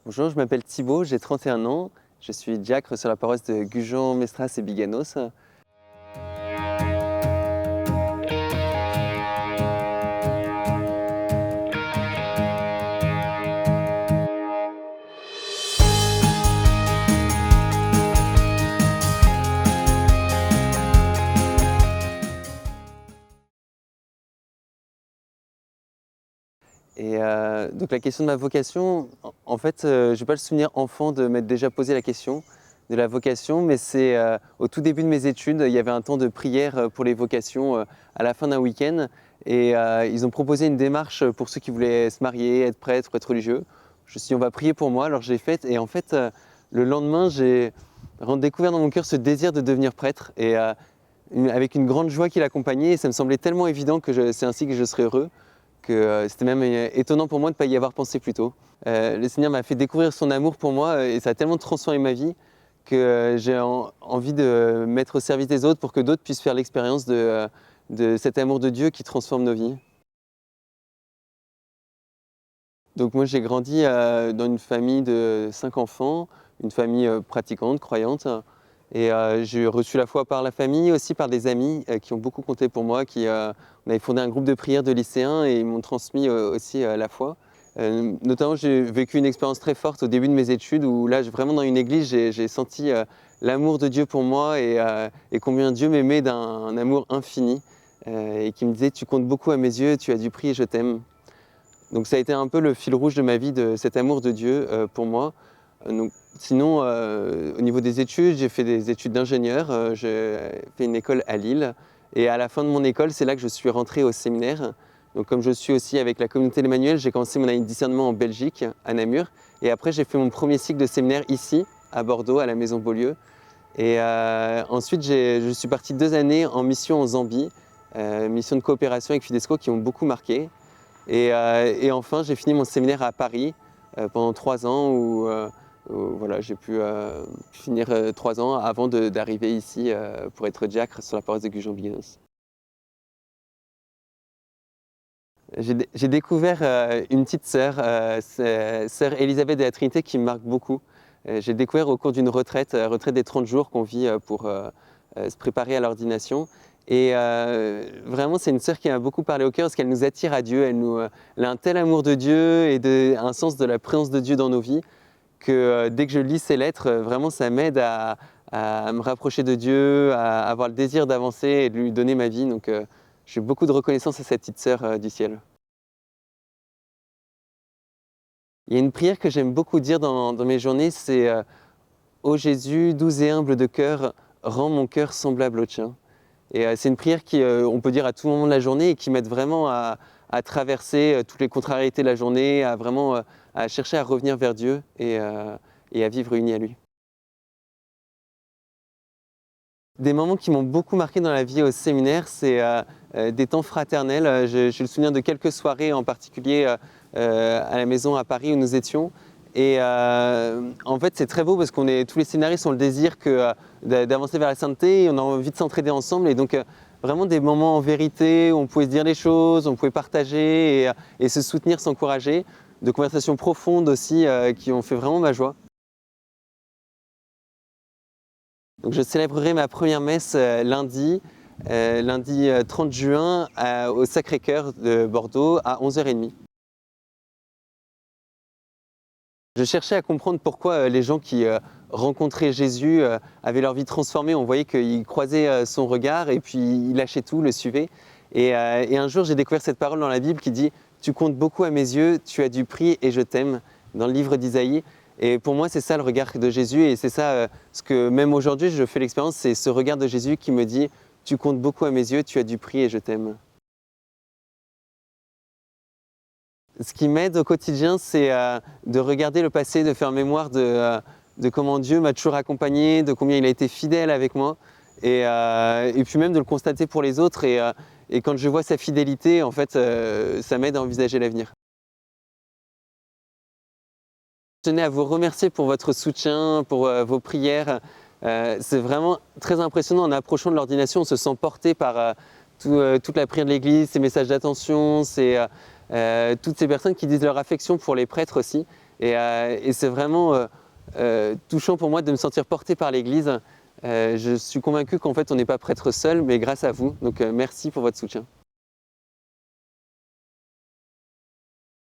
Bonjour, je m'appelle Thibaut, j'ai 31 ans. Je suis diacre sur la paroisse de Gujan, Mestras et Biganos. Donc la question de ma vocation, en fait, je n'ai pas le souvenir enfant de m'être déjà posé la question de la vocation, mais c'est au tout début de mes études, il y avait un temps de prière pour les vocations à la fin d'un week-end. Ils ont proposé une démarche pour ceux qui voulaient se marier, être prêtre, être religieux. Je me suis dit, on va prier pour moi, alors j'ai fait. Et en fait, le lendemain, j'ai découvert dans mon cœur ce désir de devenir prêtre, avec une grande joie qui l'accompagnait. Et ça me semblait tellement évident que c'est ainsi que je serais heureux, que c'était même étonnant pour moi de ne pas y avoir pensé plus tôt. Le Seigneur m'a fait découvrir son amour pour moi et ça a tellement transformé ma vie que j'ai envie de mettre au service des autres pour que d'autres puissent faire l'expérience de cet amour de Dieu qui transforme nos vies. Donc moi j'ai grandi dans une famille de 5 enfants, une famille pratiquante, croyante. J'ai reçu la foi par la famille, aussi par des amis qui ont beaucoup compté pour moi. On avait fondé un groupe de prière de lycéens et ils m'ont transmis aussi la foi. Notamment, j'ai vécu une expérience très forte au début de mes études où là, vraiment dans une église, j'ai senti l'amour de Dieu pour moi et combien Dieu m'aimait d'un amour infini et qui me disait « Tu comptes beaucoup à mes yeux, tu as du prix et je t'aime ». Donc ça a été un peu le fil rouge de ma vie, de cet amour de Dieu pour moi. Sinon, au niveau des études, j'ai fait des études d'ingénieur. J'ai fait une école à Lille. Et à la fin de mon école, c'est là que je suis rentré au séminaire. Donc comme je suis aussi avec la communauté d'Emmanuel, j'ai commencé mon année de discernement en Belgique, à Namur. Et après, j'ai fait mon premier cycle de séminaire ici, à Bordeaux, à la Maison Beaulieu. Ensuite, je suis parti 2 années en mission en Zambie, mission de coopération avec Fidesco qui m'ont beaucoup marqué. Enfin, j'ai fini mon séminaire à Paris pendant 3 ans où voilà, j'ai pu finir 3 ans avant d'arriver ici pour être diacre sur la paroisse de Gujan-Biganos. J'ai découvert une petite sœur, sœur Élisabeth de la Trinité, qui me marque beaucoup. J'ai découvert au cours d'une retraite des 30 jours qu'on vit pour se préparer à l'ordination. Vraiment, c'est une sœur qui m'a beaucoup parlé au cœur parce qu'elle nous attire à Dieu. Elle a un tel amour de Dieu et un sens de la présence de Dieu dans nos vies que dès que je lis ses lettres, vraiment, ça m'aide à me rapprocher de Dieu, à avoir le désir d'avancer et de lui donner ma vie. Donc, j'ai beaucoup de reconnaissance à cette petite sœur du ciel. Il y a une prière que j'aime beaucoup dire dans mes journées, c'est Ô Jésus, doux et humble de cœur, rends mon cœur semblable au tien. C'est une prière on peut dire à tout moment de la journée et qui m'aide vraiment à traverser toutes les contrariétés de la journée, à chercher à revenir vers Dieu et à vivre uni à lui. Des moments qui m'ont beaucoup marqué dans la vie au séminaire, c'est des temps fraternels. J'ai le souvenir de quelques soirées en particulier à la maison à Paris où nous étions. En fait, c'est très beau parce tous les séminaristes ont le désir d'avancer vers la sainteté, et on a envie de s'entraider ensemble. Et donc, vraiment des moments en vérité où on pouvait se dire les choses, on pouvait partager et se soutenir, s'encourager. De conversations profondes aussi qui ont fait vraiment ma joie. Donc, je célébrerai ma première messe lundi 30 juin au Sacré-Cœur de Bordeaux à 11h30. Je cherchais à comprendre pourquoi les gens qui rencontraient Jésus avaient leur vie transformée. On voyait qu'ils croisaient son regard et puis ils lâchaient tout, le suivaient. Et un jour, j'ai découvert cette parole dans la Bible qui dit « Tu comptes beaucoup à mes yeux, tu as du prix et je t'aime » dans le livre d'Isaïe. Et pour moi, c'est ça le regard de Jésus et c'est ça ce que même aujourd'hui, je fais l'expérience, c'est ce regard de Jésus qui me dit « Tu comptes beaucoup à mes yeux, tu as du prix et je t'aime ». Ce qui m'aide au quotidien, c'est de regarder le passé, de faire mémoire de comment Dieu m'a toujours accompagné, de combien il a été fidèle avec moi, et puis même de le constater pour les autres. Et quand je vois sa fidélité, en fait, ça m'aide à envisager l'avenir. Je tenais à vous remercier pour votre soutien, pour vos prières. C'est vraiment très impressionnant. En approchant de l'ordination, on se sent porté par toute la prière de l'Église, ces messages d'attention, toutes ces personnes qui disent leur affection pour les prêtres aussi. Et c'est vraiment touchant pour moi de me sentir porté par l'Église. Je suis convaincu qu'en fait on n'est pas prêtre seul, mais grâce à vous. Donc merci pour votre soutien.